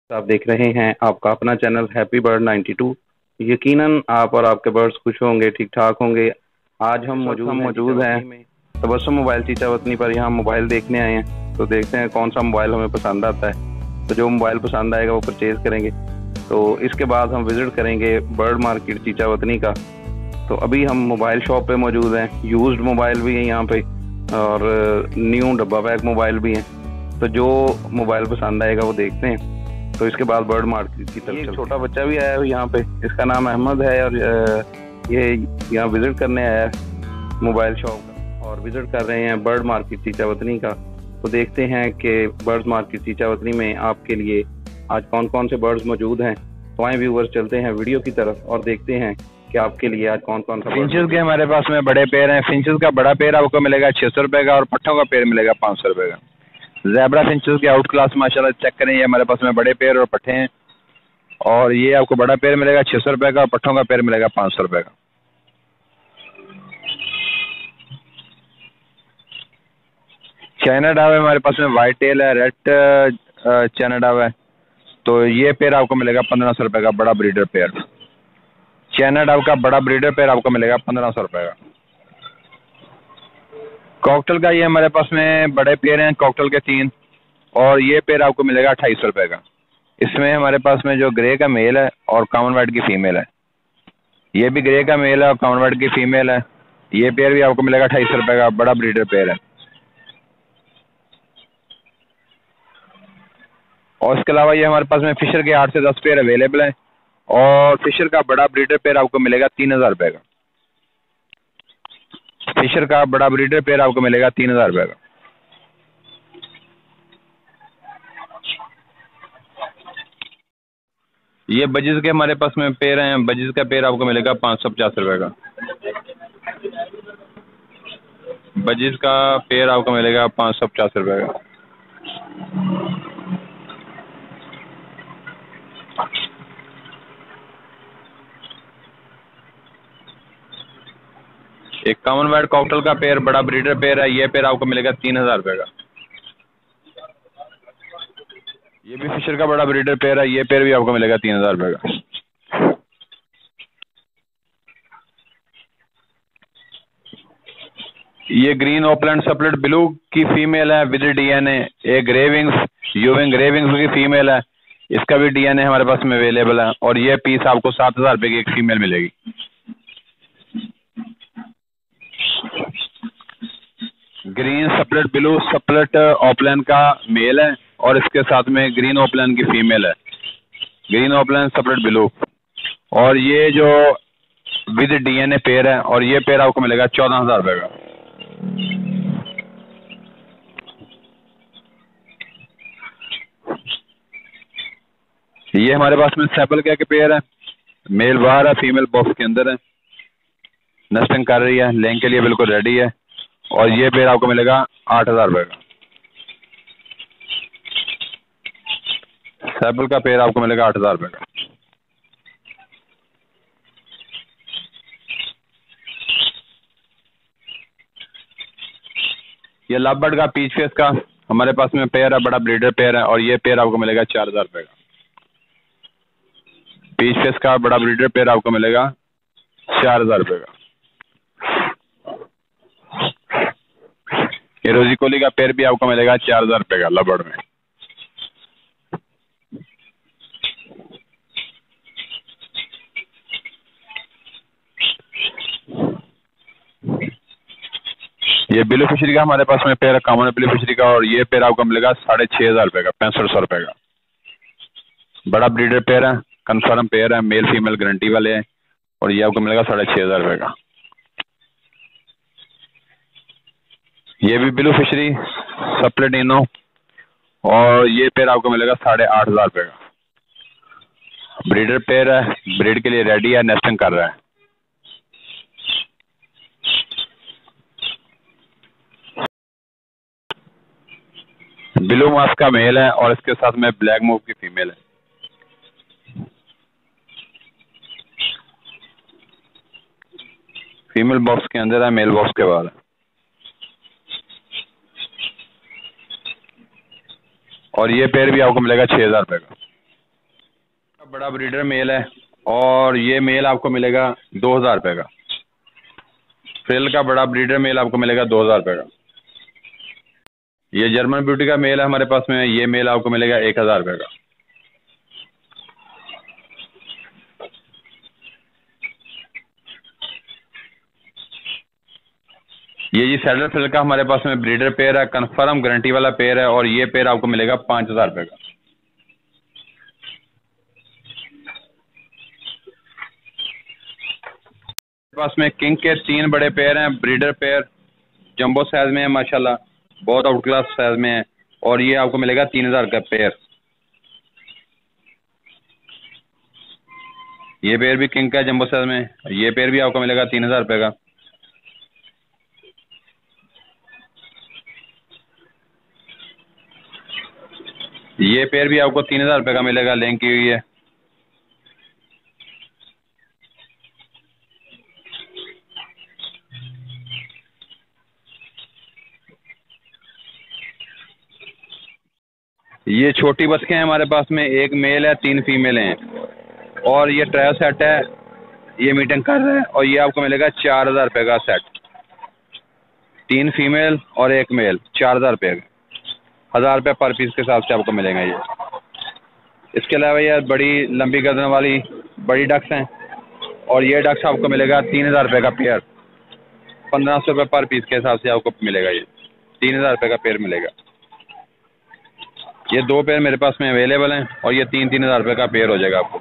आप देख रहे हैं आपका अपना चैनल हैप्पी बर्ड 92। यकीनन आप और आपके बर्ड्स खुश होंगे, ठीक ठाक होंगे। आज हम मौजूद हैं तबस्सुम मोबाइल चीचा वतनी पर। यहाँ मोबाइल देखने आए हैं, तो देखते हैं कौन सा मोबाइल हमें पसंद आता है। तो जो मोबाइल पसंद आएगा वो परचेज़ करेंगे। तो इसके बाद हम विज़िट करेंगे बर्ड मार्केट चीचा वतनी का। तो अभी हम मोबाइल शॉप पे मौजूद हैं। यूज्ड मोबाइल भी हैं यहाँ पे और न्यू डब्बा पैक मोबाइल भी हैं। तो जो मोबाइल पसंद आएगा वो देखते हैं। तो इसके बाद बर्ड मार्केट की तरफ एक छोटा बच्चा भी आया है यहाँ पे, इसका नाम अहमद है और ये यहाँ विज़िट करने आया है मोबाइल शॉप का, और विज़िट कर रहे हैं बर्ड मार्केट चीचा वतनी का। तो देखते हैं कि बर्ड मार्केट चीचा वतनी में आपके लिए आज कौन कौन से बर्ड्स मौजूद हैं। तो आए व्यूवर्स, चलते हैं वीडियो की तरफ और देखते हैं कि आपके लिए आज कौन कौन सा। फिंचेस के हमारे पास में बड़े पेड़ हैं। फिंचेस का बड़ा पेड़ आपको मिलेगा 600 रुपये का और पट्ठों का पेड़ मिलेगा 500 रुपये का। ज़ेब्रा फिंचेस के आउट क्लास माशाल्लाह चेक करें, ये हमारे पास में बड़े पेड़ और पट्ठे हैं। और ये आपको बड़ा पेड़ मिलेगा 600 रुपये का और पट्ठों का पेड़ मिलेगा 500 रुपये का। चाइना डाव है हमारे पास में, वाइट टेल है, रेड चाइना डाव है। तो ये पेड़ आपको मिलेगा 1500 रुपये का, बड़ा ब्रीडर पेड़। चाइना डाव का बड़ा ब्रीडर पेड़ आपको मिलेगा 1500 रुपये का। कॉकटेल का ये हमारे पास में बड़े पेड़ हैं, कॉकटेल के 3, और ये पेड़ आपको मिलेगा 2800 रुपये का। इसमें हमारे पास में जो ग्रे का मेल है और कॉमन वाइट की फीमेल है। ये भी ग्रे का मेल है और कॉमन वाइट की फीमेल है। ये पेड़ भी आपको मिलेगा 2800 रुपये का, बड़ा ब्रीडर पेड़ है। और इसके अलावा ये हमारे पास में फिशर के 8 से 10 पेड़ अवेलेबल हैं, और फिशर का बड़ा ब्रीडर पेड़ आपको मिलेगा 3000 रुपये का। फिशर का बड़ा ब्रीडर पेड़ आपको मिलेगा 3000 रुपये का। ये बजिज के हमारे पास में पेड़ हैं। बजिज का पेड़ आपको मिलेगा 550 रुपये का। बजिज का पेड़ आपको मिलेगा 550 रुपये का। एक कॉमन वाइट कॉकटेल का पेड़ बड़ा ब्रीडर पेड़ है। ये पेड़ आपको मिलेगा 3000 रुपये का। ये भी फिशर का बड़ा ब्रीडर पेड़ है। ये पेड़ भी आपको मिलेगा 3000 रुपये का। ये ग्रीन ओपलैंड सप्लिट ब्लू की फीमेल है विद डीएनए। एक ग्रेविंग्स यूविंग ग्रेविंग्स की फीमेल है, इसका भी डीएनए हमारे पास में अवेलेबल है। और ये पीस आपको 7000 रुपये की एक फीमेल मिलेगी। ग्रीन सप्लिट ब्लू सप्लिट ओपलैंड का मेल है और इसके साथ में ग्रीन ओपलैंड की फीमेल है, ग्रीन ओपलैंड सप्लिट ब्लू। और ये जो विद डीएनए पेयर है, और ये पेयर आपको मिलेगा 14000 रुपये का। ये हमारे पास में सैपल के पेयर है। मेल बाहर है, फीमेल बॉक्स के अंदर है, नेस्टिंग कर रही है, लेंग के लिए बिल्कुल रेडी है। और ये पेयर आपको मिलेगा 8000 रुपये का। सैपल का पेयर आपको मिलेगा 8000 रुपये का। ये लवबर्ड का पीच फेस का हमारे पास में पेयर है, बड़ा ब्रीडर पेयर है। और ये पेयर आपको मिलेगा 4000 रुपये का। पीच फेस का बड़ा ब्रीडर पेयर आपको मिलेगा 4000 रुपये का। ये रोजी कोली का पेयर भी आपको मिलेगा 4000 रुपये का लवबर्ड में। ये ब्लू फिशरी का हमारे पास में पेयर है, कॉमन ब्लू फिशरी का। और ये पेयर आपको मिलेगा 6500 रुपये का, 6500 रुपये का। बड़ा ब्रीडर पेयर है, कंफर्म पेयर है, मेल फीमेल गारंटी वाले हैं। और ये आपको मिलेगा 6500 रुपये का। ये भी ब्लू फिशरी सप्लेटिनो, और ये पेयर आपको मिलेगा 8500 रुपये का। ब्रीडर पेयर है, ब्रीड के लिए रेडी है, नेस्टिंग कर रहा है। ब्लू मास्क का मेल है और इसके साथ में ब्लैक मूव की फीमेल है। फीमेल बॉक्स के अंदर है, मेल बॉक्स के बाहर है। और ये पेयर भी आपको मिलेगा 6000 रुपये का। बड़ा ब्रीडर मेल है और ये मेल आपको मिलेगा 2000 रुपये का। फ्रिल का बड़ा ब्रीडर मेल आपको मिलेगा 2000 रुपये का। ये जर्मन ब्यूटी का मेल है हमारे पास में, ये मेल आपको मिलेगा 1000 रुपये का। ये जी सैडल फ्रिल का हमारे पास में ब्रीडर पेयर है, कंफर्म गारंटी वाला पेयर है और ये पेयर आपको मिलेगा 5000 रुपये का। पास में किंग के 3 बड़े पेयर हैं, ब्रीडर पेयर जंबो साइज में है माशाल्लाह, बहुत आउट क्लास साइज में है और ये आपको मिलेगा 3000 का पेयर। ये पेयर भी किंग का जंबो साइज में, ये पेयर भी आपको मिलेगा 3000 रुपये का। ये पेयर भी आपको 3000 रुपये का मिलेगा, लिंक की हुई है। ये छोटी बतखें हैं हमारे पास में, एक मेल है 3 फीमेल हैं और ये ट्रायल सेट है, ये मीटिंग कर रहा है और ये आपको मिलेगा 4000 रुपये का सेट। 3 फीमेल और 1 मेल 4000 रुपये का, 1000 रुपये पर पीस के हिसाब से आपको मिलेगा ये। इसके अलावा ये बड़ी लंबी गर्दन वाली बड़ी डक्स हैं और ये डक्स आपको मिलेगा 3000 रुपये का पेयर, 1500 रुपये पर पीस के हिसाब से आपको मिलेगा ये, 3000 रुपये का पेयर मिलेगा। ये 2 पेयर मेरे पास में अवेलेबल हैं और ये 3000 रुपये का पेयर हो जाएगा आपको।